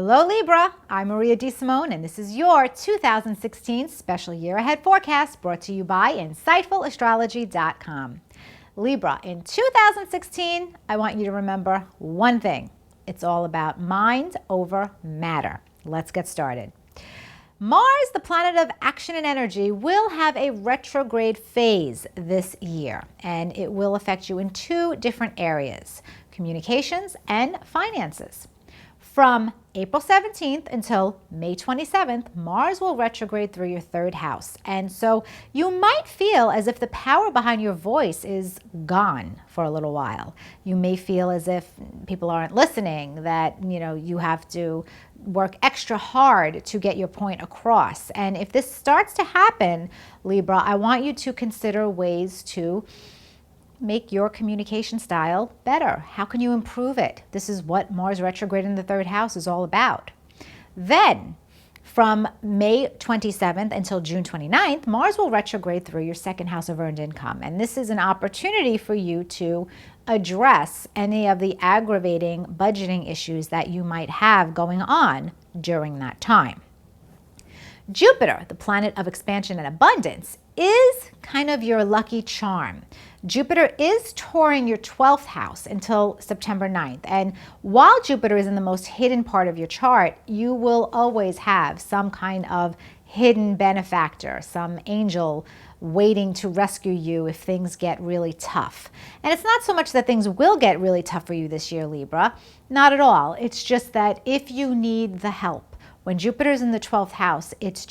Hello Libra, I'm Maria DeSimone, and this is your 2016 Special Year Ahead Forecast brought to you by InsightfulAstrology.com. Libra, in 2016, I want you to remember one thing. It's all about mind over matter. Let's get started. Mars, the planet of action and energy, will have a retrograde phase this year, and it will affect you in two different areas: communications and finances. From April 17th until May 27th, Mars will retrograde through your third house. And so you might feel as if the power behind your voice is gone for a little while. You may feel as if people aren't listening, that you have to work extra hard to get your point across. And if this starts to happen, Libra, I want you to consider ways to make your communication style better. How can you improve it? This is what Mars retrograde in the third house is all about. Then, from May 27th until June 29th, Mars will retrograde through your second house of earned income. And this is an opportunity for you to address any of the aggravating budgeting issues that you might have going on during that time. Jupiter, the planet of expansion and abundance, is kind of your lucky charm. Jupiter is touring your 12th house until September 9th. And while Jupiter is in the most hidden part of your chart, you will always have some kind of hidden benefactor, some angel waiting to rescue you if things get really tough. And it's not so much that things will get really tough for you this year, Libra. Not at all. It's just that if you need the help, when Jupiter's in the 12th house, it's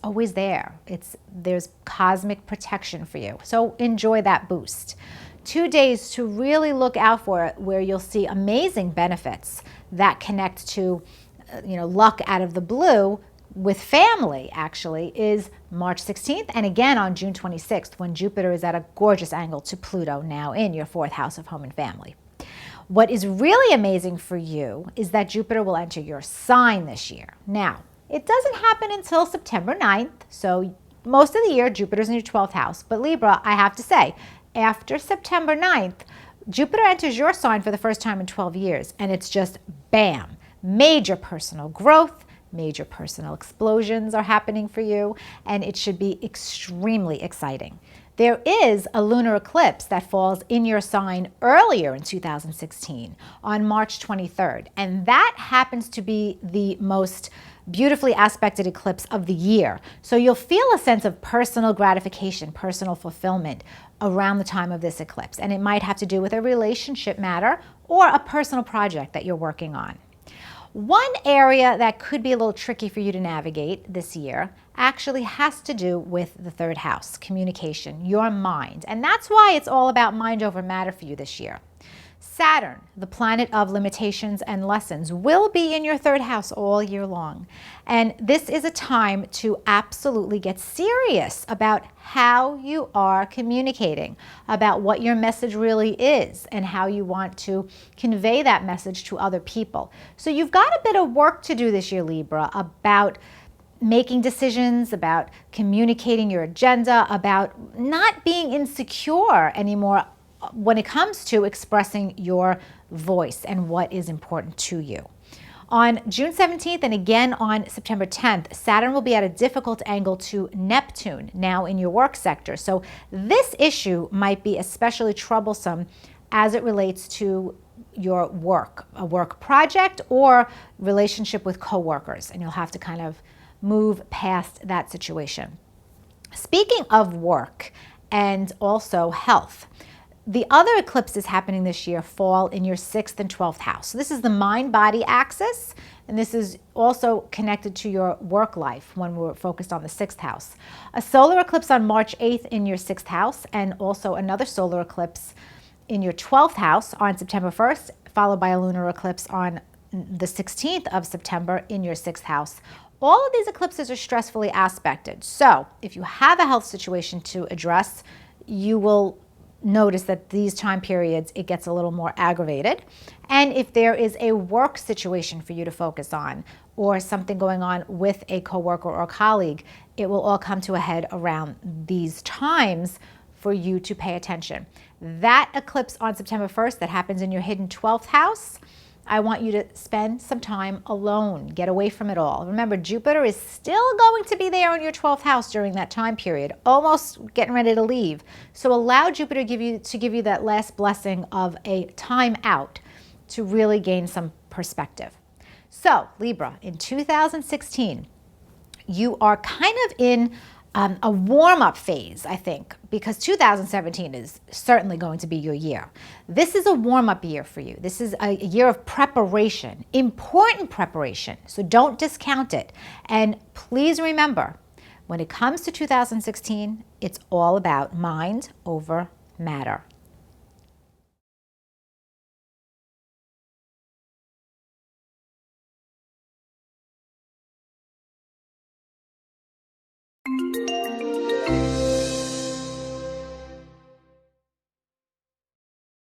always there. There's cosmic protection for you. So enjoy that boost. 2 days to really look out for it, where you'll see amazing benefits that connect to, luck out of the blue with family, actually, is March 16th and again on June 26th, when Jupiter is at a gorgeous angle to Pluto, now in your 4th house of home and family. What is really amazing for you is that Jupiter will enter your sign this year. Now, it doesn't happen until September 9th, so most of the year Jupiter's in your 12th house. But Libra, I have to say, after September 9th, Jupiter enters your sign for the first time in 12 years, and it's just bam, major personal growth, major personal explosions are happening for you, and it should be extremely exciting. There is a lunar eclipse that falls in your sign earlier in 2016 on March 23rd, and that happens to be the most beautifully aspected eclipse of the year. So you'll feel a sense of personal gratification, personal fulfillment around the time of this eclipse, and it might have to do with a relationship matter or a personal project that you're working on. One area that could be a little tricky for you to navigate this year actually has to do with the third house, communication, your mind. And that's why it's all about mind over matter for you this year. Saturn, the planet of limitations and lessons, will be in your third house all year long. And this is a time to absolutely get serious about how you are communicating, about what your message really is, and how you want to convey that message to other people. So you've got a bit of work to do this year, Libra, about making decisions, about communicating your agenda, about not being insecure anymore when it comes to expressing your voice and what is important to you. On June 17th and again on September 10th, Saturn will be at a difficult angle to Neptune, now in your work sector. So this issue might be especially troublesome as it relates to your work, a work project or relationship with coworkers, and you'll have to kind of move past that situation. Speaking of work and also health, the other eclipses happening this year fall in your 6th and 12th house. So this is the mind-body axis, and this is also connected to your work life when we're focused on the 6th house. A solar eclipse on March 8th in your 6th house, and also another solar eclipse in your 12th house on September 1st, followed by a lunar eclipse on the 16th of September in your 6th house. All of these eclipses are stressfully aspected. So if you have a health situation to address, you will notice that these time periods, it gets a little more aggravated. And if there is a work situation for you to focus on, or something going on with a coworker or colleague, it will all come to a head around these times for you to pay attention. That eclipse on September 1st that happens in your hidden 12th house I want you to spend some time alone. Get away from it all. Remember, Jupiter is still going to be there in your 12th house during that time period, almost getting ready to leave. So allow Jupiter to give you that last blessing of a time out to really gain some perspective. So, Libra, in 2016, you are kind of in a warm-up phase, I think, because 2017 is certainly going to be your year. This is a warm-up year for you. This is a year of preparation, important preparation, so don't discount it. And please remember, when it comes to 2016, it's all about mind over matter.